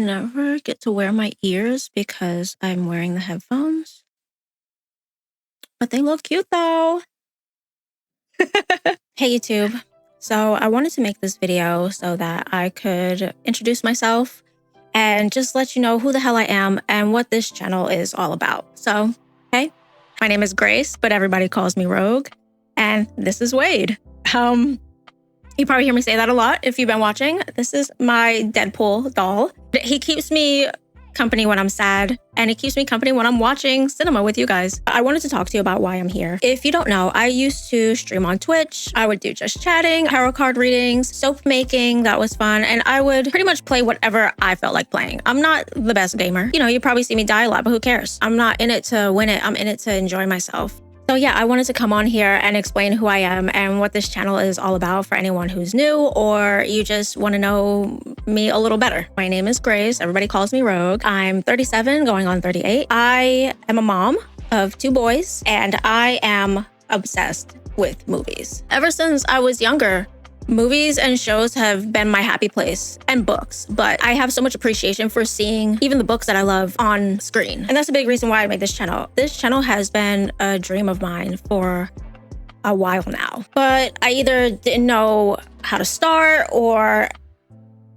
never get to wear my ears because I'm wearing the headphones. But they look cute though. Hey YouTube. So I wanted to make this video so that I could introduce myself and just let you know who the hell I am and what this channel is all about. So, hey, my name is Grace, but everybody calls me Rogue. And this is Wade. You probably hear me say that a lot if you've been watching. This is my Deadpool doll. He keeps me company when I'm sad, and it keeps me company when I'm watching cinema with you guys. I wanted to talk to you about why I'm here. If you don't know, I used to stream on Twitch. I would do just chatting, tarot card readings, soap making, that was fun, and I would pretty much play whatever I felt like playing. I'm not the best gamer. You know, you probably see me die a lot, but who cares? I'm not in it to win it. I'm in it to enjoy myself. So yeah, I wanted to come on here and explain who I am and what this channel is all about for anyone who's new or you just want to know me a little better. My name is Grace. Everybody calls me Rogue. I'm 37, going on 38. I am a mom of 2 boys, and I am obsessed with movies. Ever since I was younger, movies and shows have been my happy place, and books, but I have so much appreciation for seeing even the books that I love on screen. And that's a big reason why I made this channel. This channel has been a dream of mine for a while now, but I either didn't know how to start, or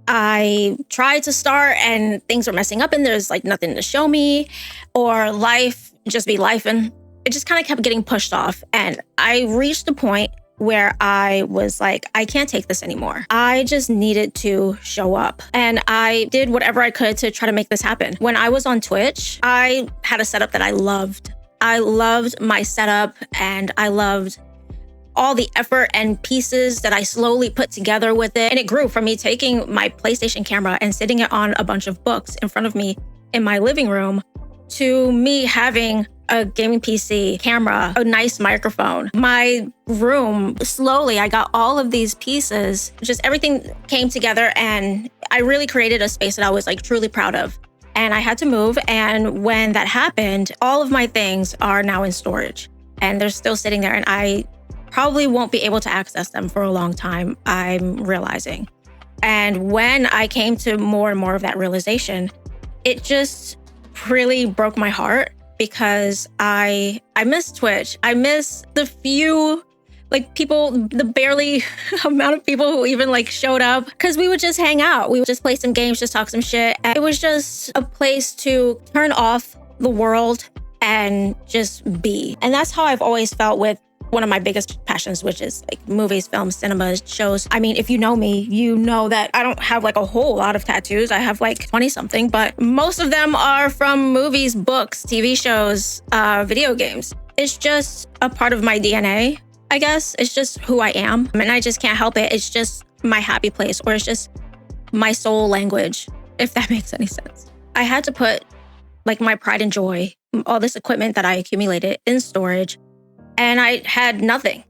I tried to start and things were messing up and there's like nothing to show me, or life just be lifing. It just kind of kept getting pushed off, and I reached the point where I was like, I can't take this anymore. I just needed to show up. And I did whatever I could to try to make this happen. When I was on Twitch, I had a setup that I loved. I loved my setup, and I loved all the effort and pieces that I slowly put together with it. And it grew from me taking my PlayStation camera and sitting it on a bunch of books in front of me in my living room to me having a gaming PC, camera, a nice microphone. My room, slowly, I got all of these pieces. Just everything came together, and I really created a space that I was like truly proud of. And I had to move, and when that happened, all of my things are now in storage, and they're still sitting there, and I probably won't be able to access them for a long time, I'm realizing. And when I came to more and more of that realization, it just really broke my heart, because I miss Twitch. I miss the few people, the barely amount of people who even showed up, because we would just hang out. We would just play some games, just talk some shit. And it was just a place to turn off the world and just be. And that's how I've always felt with one of my biggest passions, which is movies, films, cinema, shows. I mean, if you know me, you know that I don't have a whole lot of tattoos. I have 20 something, but most of them are from movies, books, TV shows, video games. It's just a part of my DNA, I guess. It's just who I am, and I just can't help it. It's just my happy place, or it's just my soul language, if that makes any sense. I had to put my pride and joy, all this equipment that I accumulated, in storage, and I had nothing.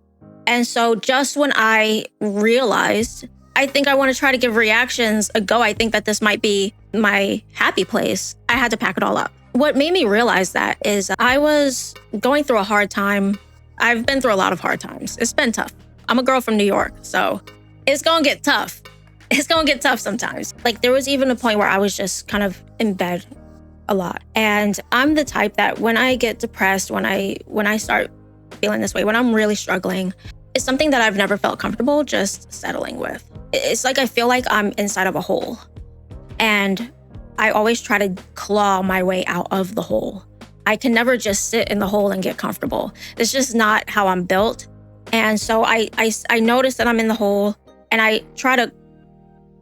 And so just when I realized, I think I want to try to give reactions a go, I think that this might be my happy place, I had to pack it all up. What made me realize that is I was going through a hard time. I've been through a lot of hard times. It's been tough. I'm a girl from New York, so it's gonna get tough. It's gonna get tough sometimes. There was even a point where I was just kind of in bed a lot. And I'm the type that when I get depressed, when I start feeling this way, when I'm really struggling, it's something that I've never felt comfortable just settling with. It's I feel like I'm inside of a hole, and I always try to claw my way out of the hole. I can never just sit in the hole and get comfortable. It's just not how I'm built. And so I notice that I'm in the hole, and I try to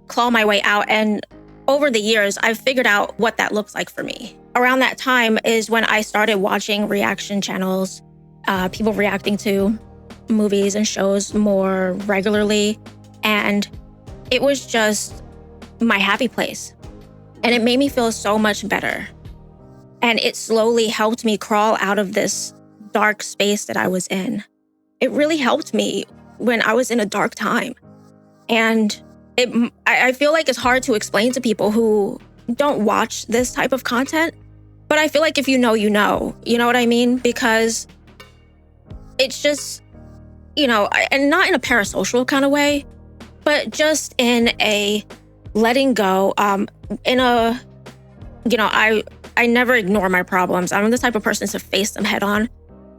claw my way out. And over the years, I've figured out what that looks like for me. Around that time is when I started watching reaction channels, people reacting to movies and shows more regularly. And it was just my happy place. And it made me feel so much better. And it slowly helped me crawl out of this dark space that I was in. It really helped me when I was in a dark time. And I feel like it's hard to explain to people who don't watch this type of content. But I feel like if you know, you know. You know what I mean? Because it's just, and not in a parasocial kind of way, but just in a letting go. I never ignore my problems. I'm the type of person to face them head on,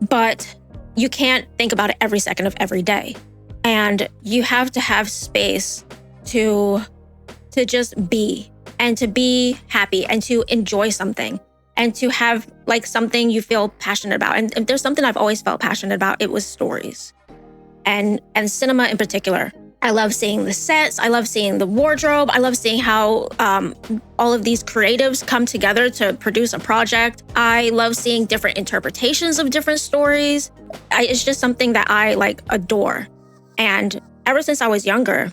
but you can't think about it every second of every day. And you have to have space to just be, and to be happy, and to enjoy something, and to have like something you feel passionate about. And if there's something I've always felt passionate about, it was stories and cinema in particular. I love seeing the sets. I love seeing the wardrobe. I love seeing how all of these creatives come together to produce a project. I love seeing different interpretations of different stories. It's just something that I like adore. And ever since I was younger,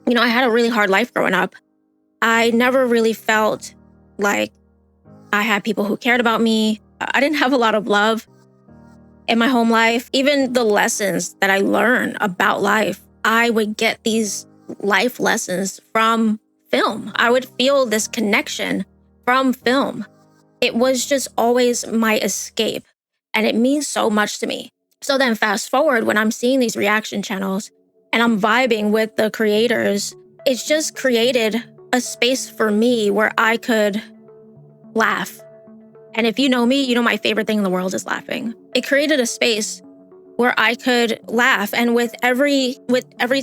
I had a really hard life growing up. I never really felt like I had people who cared about me. I didn't have a lot of love in my home life. Even the lessons that I learned about life, I would get these life lessons from film. I would feel this connection from film. It was just always my escape, and it means so much to me. So then fast forward, when I'm seeing these reaction channels and I'm vibing with the creators, it's just created a space for me where I could laugh. And if you know me, you know my favorite thing in the world is laughing. It created a space where I could laugh. And with every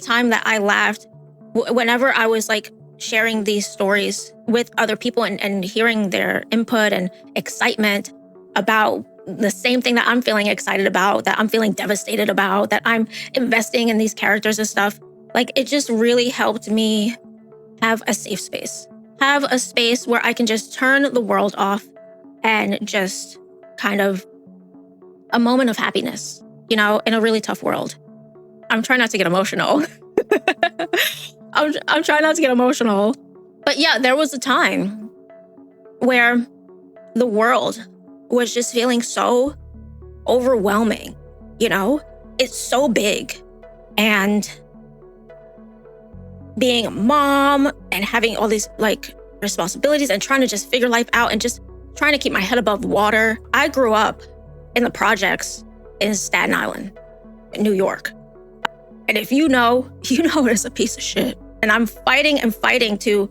time that I laughed, whenever I was like sharing these stories with other people and hearing their input and excitement about the same thing that I'm feeling excited about, that I'm feeling devastated about, that I'm investing in these characters and stuff, like it just really helped me have a safe space. Have a space where I can just turn the world off and just kind of a moment of happiness, in a really tough world. I'm trying not to get emotional. I'm trying not to get emotional. But yeah, there was a time where the world was just feeling so overwhelming, It's so big. And being a mom and having all these like responsibilities and trying to just figure life out and just trying to keep my head above water. I grew up in the projects in Staten Island, New York. And if you know it's a piece of shit. And I'm fighting to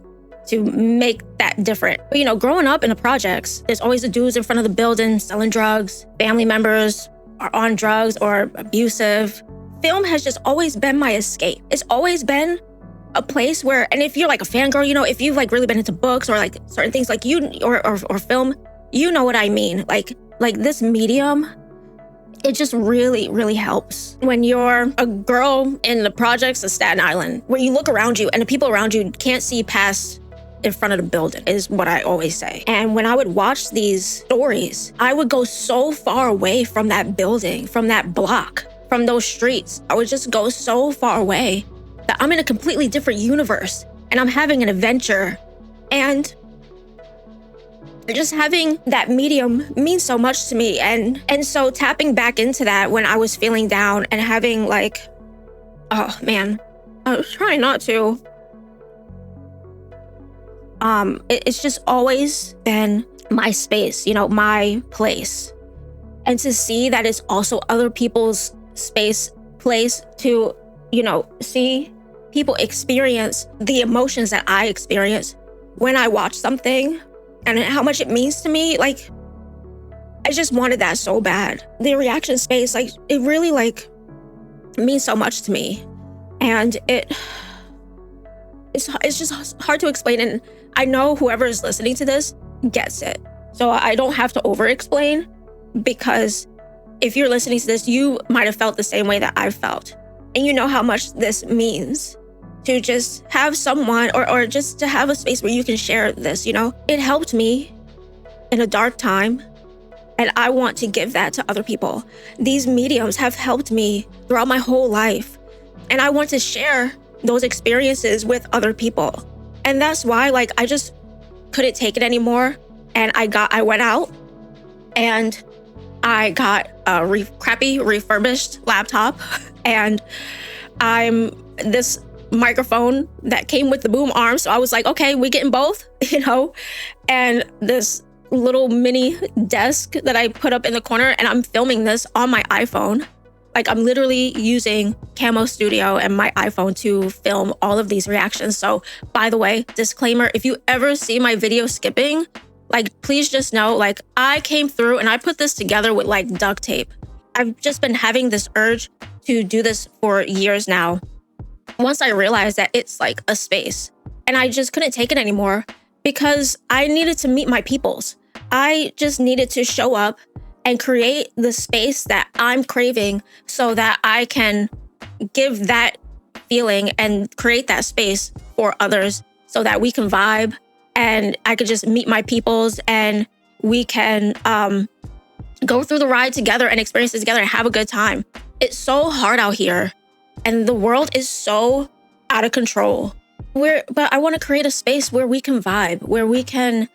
make that different. But growing up in the projects, there's always the dudes in front of the building selling drugs. Family members are on drugs or abusive. Film has just always been my escape. It's always been a place where, and if you're like a fangirl, if you've like really been into books or like certain things like or film, you know what I mean. Like this medium, it just really, really helps when you're a girl in the projects of Staten Island, where you look around you and the people around you can't see past in front of the building, is what I always say. And when I would watch these stories, I would go so far away from that building, from that block, from those streets. I would just go so far away that I'm in a completely different universe and I'm having an adventure. And just having that medium means so much to me. And so tapping back into that when I was feeling down and having like, oh man, I was trying not to. It's just always been my space, my place. And to see that it's also other people's place to, see people experience the emotions that I experience when I watch something and how much it means to me. Like, I just wanted that so bad. The reaction space, like, it really like means so much to me. And it's just hard to explain. And I know whoever is listening to this gets it. So I don't have to over-explain, because if you're listening to this, you might have felt the same way that I've felt. And you know how much this means to just have someone or just to have a space where you can share this, It helped me in a dark time, and I want to give that to other people. These mediums have helped me throughout my whole life, and I want to share those experiences with other people. And that's why, like, I just couldn't take it anymore. And I went out and I got a crappy refurbished laptop, and I'm this microphone that came with the boom arm. So I was like, okay, we getting both, and this little mini desk that I put up in the corner, and I'm filming this on my iPhone. Like, I'm literally using Camo Studio and my iPhone to film all of these reactions. So, by the way, disclaimer, if you ever see my video skipping, like, please just know, like, I came through and I put this together with like duct tape. I've just been having this urge to do this for years now. Once I realized that it's like a space, and I just couldn't take it anymore because I needed to meet my peoples. I just needed to show up and create the space that I'm craving so that I can give that feeling and create that space for others so that we can vibe and I could just meet my peoples and we can go through the ride together and experience it together and have a good time. It's so hard out here and the world is so out of control. But I want to create a space where we can vibe, where we can,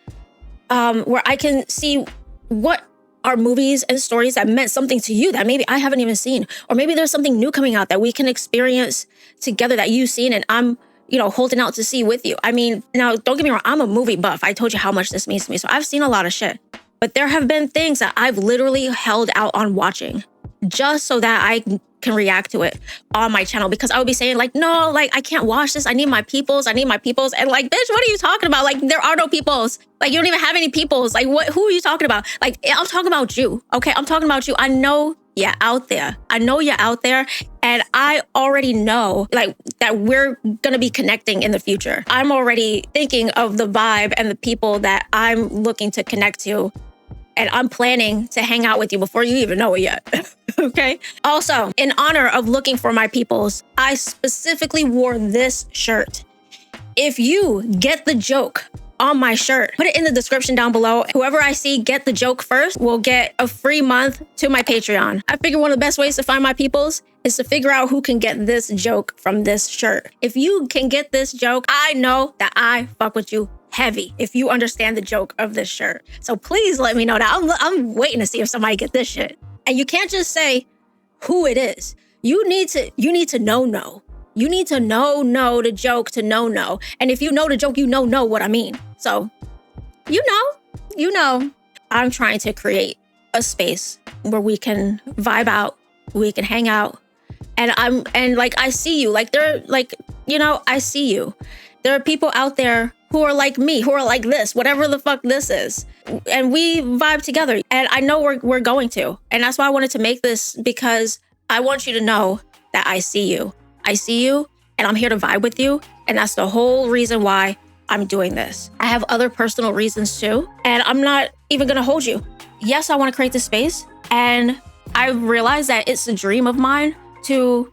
where I can see what are movies and stories that meant something to you that maybe I haven't even seen, or maybe there's something new coming out that we can experience together that you've seen and I'm, holding out to see with you. I mean, now don't get me wrong, I'm a movie buff. I told you how much this means to me. So I've seen a lot of shit, but there have been things that I've literally held out on watching just so that I can react to it on my channel, because I would be saying like, no, like I can't watch this. I need my peoples. And like, bitch, what are you talking about? Like, there are no peoples. Like, you don't even have any peoples. Like, who are you talking about? Like, I'm talking about you. Okay. I'm talking about you. I know you're out there. I know you're out there. And I already know like that we're going to be connecting in the future. I'm already thinking of the vibe and the people that I'm looking to connect to. And I'm planning to hang out with you before you even know it yet. Okay. Also, in honor of looking for my peoples, I specifically wore this shirt. If you get the joke on my shirt, put it in the description down below. Whoever I see get the joke first will get a free month to my Patreon. I figure one of the best ways to find my peoples is to figure out who can get this joke from this shirt. If you can get this joke, I know that I fuck with you heavy if you understand the joke of this shirt. So please let me know that. I'm waiting to see if somebody get this shit. And you can't just say who it is. You need to know. You need to know the joke to know. And if you know the joke, you know what I mean. So, you know. I'm trying to create a space where we can vibe out, we can hang out. And I see you. Like, I see you. There are people out there who are like me, who are like this, whatever the fuck this is. And we vibe together. And I know we're going to. And that's why I wanted to make this, because I want you to know that I see you. I see you and I'm here to vibe with you. And that's the whole reason why I'm doing this. I have other personal reasons too. And I'm not even going to hold you. Yes, I want to create this space. And I realize that it's a dream of mine to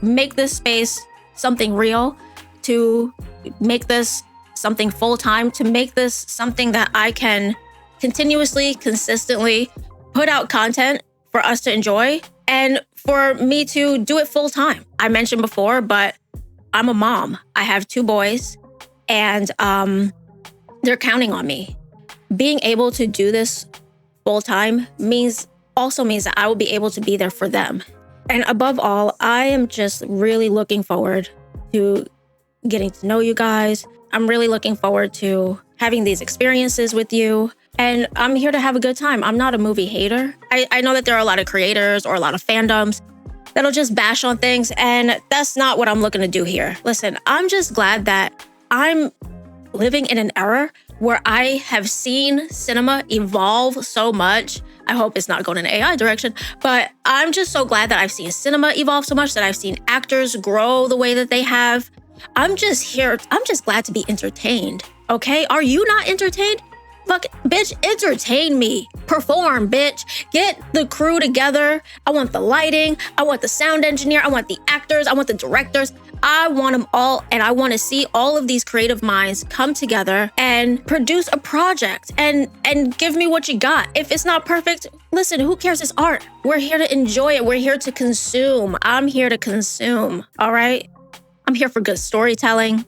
make this space something real, to make this something full-time, to make this something that I can continuously, consistently put out content for us to enjoy and for me to do it full-time. I mentioned before, but I'm a mom. I have 2 boys and they're counting on me. Being able to do this full-time also means that I will be able to be there for them. And above all, I am just really looking forward to getting to know you guys. I'm really looking forward to having these experiences with you. And I'm here to have a good time. I'm not a movie hater. I know that there are a lot of creators or a lot of fandoms that'll just bash on things. And that's not what I'm looking to do here. Listen, I'm just glad that I'm living in an era where I have seen cinema evolve so much. I hope it's not going in an AI direction, but I'm just so glad that I've seen cinema evolve so much, that I've seen actors grow the way that they have. I'm just glad to be entertained, okay? Are you not entertained? Fuck, bitch, entertain me. Perform, bitch. Get the crew together. I want the lighting. I want the sound engineer. I want the actors. I want the directors. I want them all, and I want to see all of these creative minds come together and produce a project and give me what you got. If it's not perfect, listen, who cares? It's art. We're here to enjoy it. We're here to consume. I'm here to consume, all right? I'm here for good storytelling.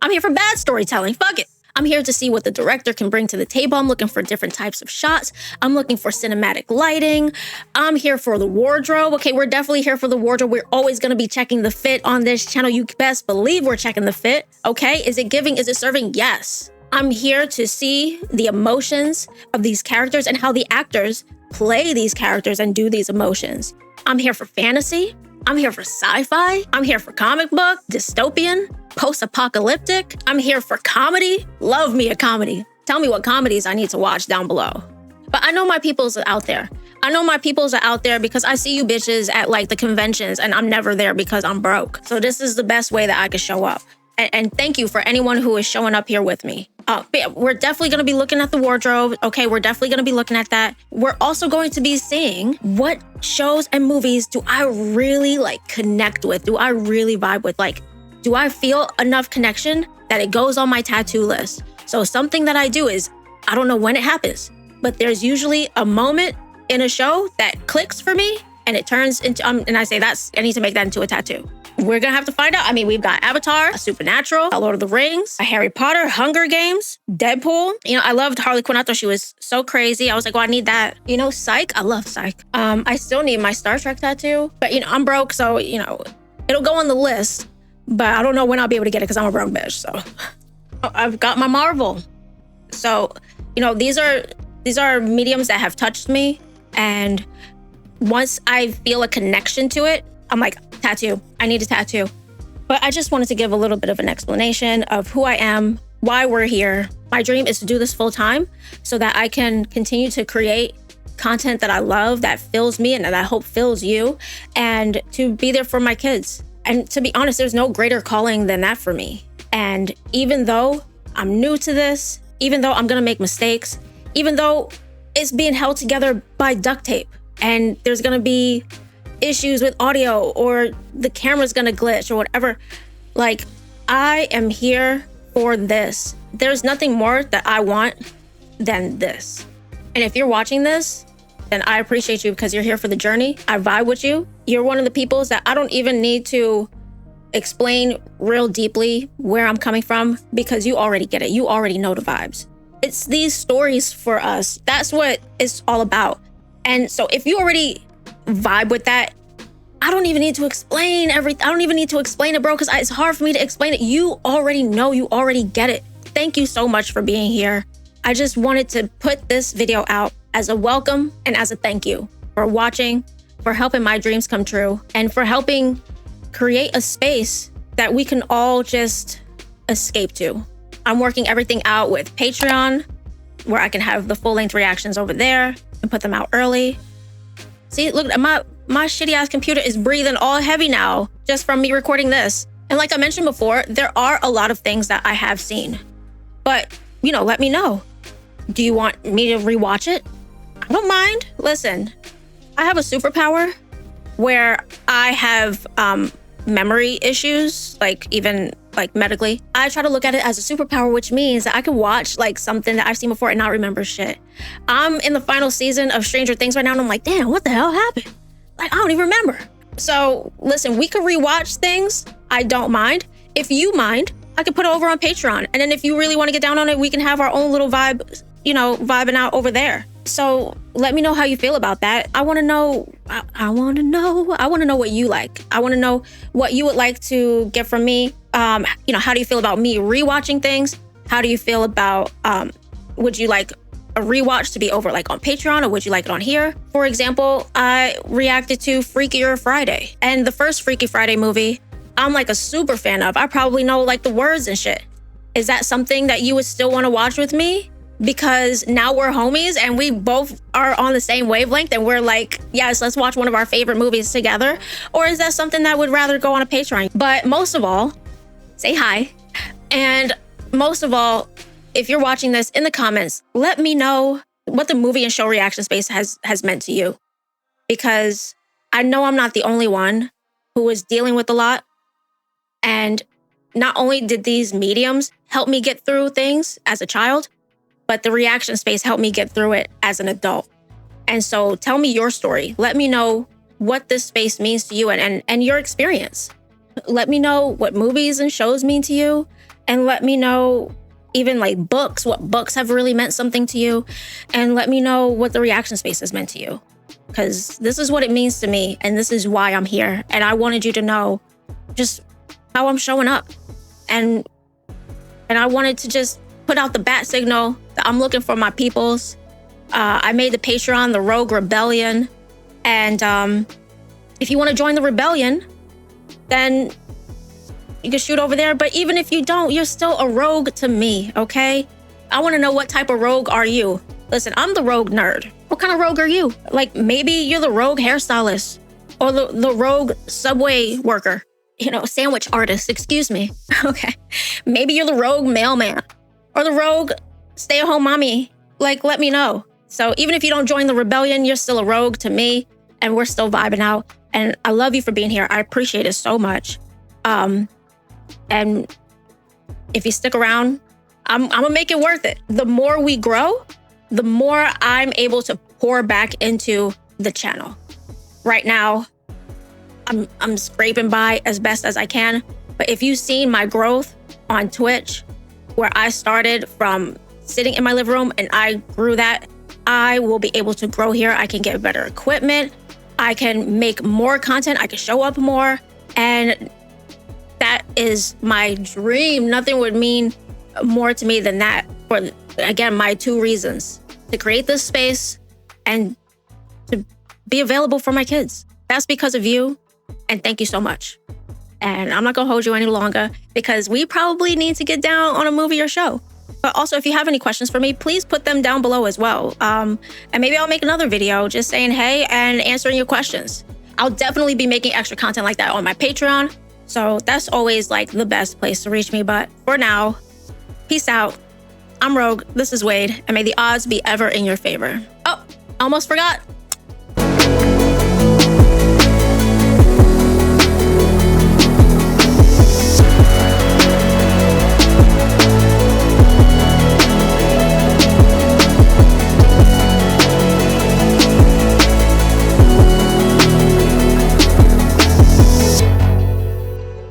I'm here for bad storytelling. Fuck it. I'm here to see what the director can bring to the table. I'm looking for different types of shots. I'm looking for cinematic lighting. I'm here for the wardrobe. Okay, we're definitely here for the wardrobe. We're always going to be checking the fit on this channel. You best believe we're checking the fit. Okay, is it giving? Is it serving? Yes. I'm here to see the emotions of these characters and how the actors play these characters and do these emotions. I'm here for fantasy. I'm here for sci-fi. I'm here for comic book, dystopian, post-apocalyptic. I'm here for comedy. Love me a comedy. Tell me what comedies I need to watch down below. But I know my peoples are out there. I know my peoples are out there because I see you bitches at like the conventions and I'm never there because I'm broke. So this is the best way that I could show up. And thank you for anyone who is showing up here with me. We're definitely going to be looking at the wardrobe. Okay, we're definitely going to be looking at that. We're also going to be seeing what shows and movies do I really like connect with? Do I really vibe with? Like, do I feel enough connection that it goes on my tattoo list? So something that I do is, I don't know when it happens, but there's usually a moment in a show that clicks for me and it turns into, and I say I need to make that into a tattoo. We're gonna have to find out. I mean, we've got Avatar, Supernatural, A Lord of the Rings, Harry Potter, Hunger Games, Deadpool. You know, I loved Harley Quinn. I thought she was so crazy. I was like, well, I need that. You know, Psych. I love Psych. I still need my Star Trek tattoo, but you know, I'm broke, so you know, it'll go on the list. But I don't know when I'll be able to get it because I'm a broke bitch. So I've got my Marvel. So you know, these are mediums that have touched me, and once I feel a connection to it, I'm like, tattoo. I need a tattoo. But I just wanted to give a little bit of an explanation of who I am, why we're here. My dream is to do this full time so that I can continue to create content that I love, that fills me and that I hope fills you, and to be there for my kids. And to be honest, there's no greater calling than that for me. And even though I'm new to this, even though I'm gonna make mistakes, even though it's being held together by duct tape and there's gonna be issues with audio or the camera's gonna glitch or whatever, like, I am here for this. There's nothing more that I want than this. And if you're watching this, then I appreciate you because you're here for the journey. I vibe with you. You're one of the peoples that I don't even need to explain real deeply where I'm coming from because you already get it. You already know the vibes. It's these stories for us. That's what it's all about. And so if you already vibe with that, I don't even need to explain everything. I don't even need to explain it, bro, because it's hard for me to explain it. You already know, you already get it. Thank you so much for being here. I just wanted to put this video out as a welcome and as a thank you for watching, for helping my dreams come true, and for helping create a space that we can all just escape to. I'm working everything out with Patreon, where I can have the full-length reactions over there and put them out early. See, look, my shitty ass computer is breathing all heavy now just from me recording this. And like I mentioned before, there are a lot of things that I have seen. But, you know, let me know. Do you want me to rewatch it? I don't mind. Listen, I have a superpower where I have memory issues, like even like medically. I try to look at it as a superpower, which means that I can watch like something that I've seen before and not remember shit. I'm in the final season of Stranger Things right now and I'm like, damn, what the hell happened? Like, I don't even remember. So listen, we could rewatch things. I don't mind. If you mind, I could put it over on Patreon. And then if you really want to get down on it, we can have our own little vibe, you know, vibing out over there. So let me know how you feel about that. I want to know, I want to know what you like. I want to know what you would like to get from me. You know, how do you feel about me rewatching things? How do you feel about, would you like a rewatch to be over like on Patreon, or would you like it on here? For example, I reacted to Freakier Friday, and the first Freaky Friday movie, I'm like a super fan of. I probably know like the words and shit. Is that something that you would still want to watch with me? Because now we're homies and we both are on the same wavelength and we're like, yes, let's watch one of our favorite movies together? Or is that something that would rather go on a Patreon? But most of all, say hi. And most of all, if you're watching this, in the comments, let me know what the movie and show reaction space has meant to you. Because I know I'm not the only one who is dealing with a lot. And not only did these mediums help me get through things as a child, but the reaction space helped me get through it as an adult. And so tell me your story. Let me know what this space means to you and your experience. Let me know what movies and shows mean to you. And let me know even like books, what books have really meant something to you. And let me know what the reaction space has meant to you. Because this is what it means to me. And this is why I'm here. And I wanted you to know just how I'm showing up. And I wanted to just put out the bat signal that I'm looking for my peoples. I made the Patreon, the Rogue Rebellion. And If you want to join the rebellion, then you can shoot over there. But even if you don't, you're still a rogue to me, okay? I want to know, what type of rogue are you? Listen, I'm the rogue nerd. What kind of rogue are you? Like, maybe you're the rogue hairstylist or the rogue subway worker, sandwich artist, excuse me. Okay. Maybe you're the rogue mailman or the rogue stay-at-home mommy. Like, let me know. So even if you don't join the rebellion, you're still a rogue to me, and we're still vibing out. And I love you for being here. I appreciate it so much. And if you stick around, I'm gonna make it worth it. The more we grow, the more I'm able to pour back into the channel. Right now, I'm scraping by as best as I can. But if you've seen my growth on Twitch, where I started from sitting in my living room and I grew that, I will be able to grow here. I can get better equipment. I can make more content. I can show up more. And that is my dream. Nothing would mean more to me than that. For, again, my 2 reasons: to create this space and to be available for my kids. That's because of you. And thank you so much. And I'm not going to hold you any longer, because we probably need to get down on a movie or show. But also, if you have any questions for me, please put them down below as well. And maybe I'll make another video just saying hey and answering your questions. I'll definitely be making extra content like that on my Patreon. So that's always like the best place to reach me. But for now, peace out. I'm Rogue. This is Wade. And may the odds be ever in your favor. Oh, almost forgot.